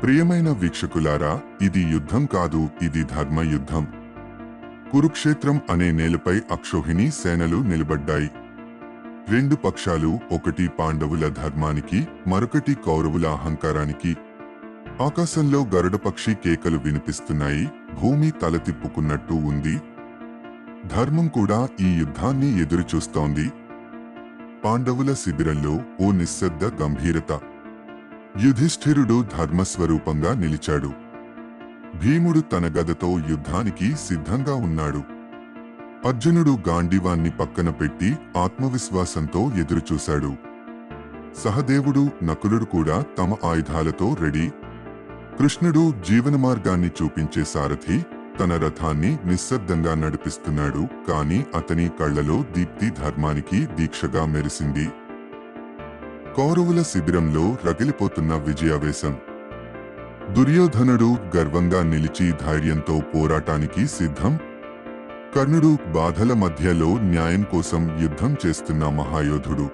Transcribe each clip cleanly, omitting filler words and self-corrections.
ప్రియమైన వీక్షకులారా, ఇది యుద్ధం కాదు, ఇది ధర్మ యుద్ధం. కురుక్షేత్రం అనే నేలపై అక్షోహిణి సేనలు నిలబడ్డాయి. రెండు పక్షాలు, ఒకటి పాండవుల ధర్మానికి, మరొకటి కౌరవుల అహంకారానికి. ఆకాశంలో గరుడపక్షి కేకలు వినిపిస్తున్నాయి, భూమి తల తిప్పుకున్నట్టు ఉంది. ధర్మం కూడా ఈ యుద్ధాన్ని ఎదురుచూస్తోంది. పాండవుల శిబిరంలో ఓ నిశ్శబ్ద గంభీరత. యుధిష్ఠిరుడు ధర్మస్వరూపంగా నిలిచాడు. భీముడు తన గదతో యుద్ధానికి సిద్ధంగా ఉన్నాడు. అర్జునుడు గాంధీవాన్ని పక్కన పెట్టి ఆత్మవిశ్వాసంతో ఎదురుచూశాడు. సహదేవుడు, నకులుడు కూడా తమ ఆయుధాలతో రెడీ. కృష్ణుడు జీవనమార్గాన్ని చూపించే సారథి, తన రథాన్ని నిశ్శబ్దంగా నడిపిస్తున్నాడు. కాని అతని కళ్లలో దీప్తి ధర్మానికి దీక్షగా మెరిసింది. కౌరవుల శిబిరంలో రగిలిపోతున్న విజయావేశం. దుర్యోధనుడు గర్వంగా నిలిచి ధైర్యంతో పోరాటానికి సిద్ధం. కర్ణుడు బాధల మధ్యలో న్యాయం కోసం యుద్ధం చేస్తున్న మహాయోధుడు.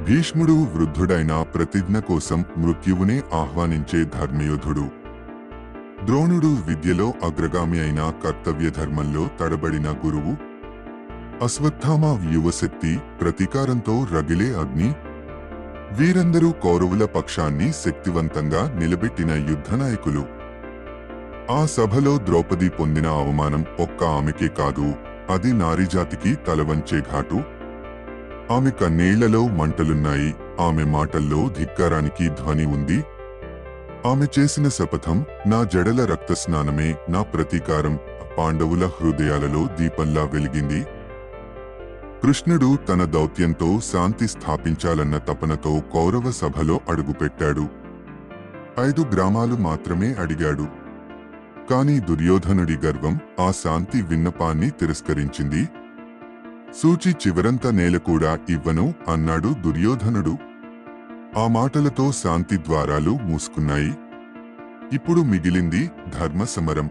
భీష్ముడు వృద్ధుడైన ప్రతిజ్ఞ కోసం మృత్యువునే ఆహ్వానించే ధర్మయోధుడు. ద్రోణుడు విద్యలో అగ్రగామి అయిన కర్తవ్య ధర్మంలో తడబడిన గురువు. అశ్వత్థామ యువశక్తి, ప్రతీకారంతో రగిలే అగ్ని. వీరందరూ కౌరవుల పక్షాన్ని శక్తివంతంగా నిలబెట్టిన యుద్ధనాయకులు. ఆ సభలో ద్రౌపది పొందిన అవమానం ఒక్క ఆమెకే కాదు, అది నారీజాతికి తలవంచే ఘాటు. ఆమె కన్నీళ్లలో మంటలున్నాయి, ఆమె మాటల్లో ధిక్కారానికి ధ్వని ఉంది. ఆమె చేసిన శపథం, నా జడల రక్తస్నానమే నా ప్రతీకారం, పాండవుల హృదయాలలో దీపంలా వెలిగింది. కృష్ణుడు తన దౌత్యంతో శాంతి స్థాపించాలన్న తపనతో కౌరవ సభలో అడుగుపెట్టాడు. 5 గ్రామాలు మాత్రమే అడిగాడు. కాని దుర్యోధనుడి గర్వం ఆ శాంతి విన్నపాన్ని తిరస్కరించింది. సూచి చివరంత నేల కూడా ఇవ్వను అన్నాడు దుర్యోధనుడు. ఆ మాటలతో శాంతి ద్వారాలు మూసుకున్నాయి. ఇప్పుడు మిగిలింది ధర్మ సమరం.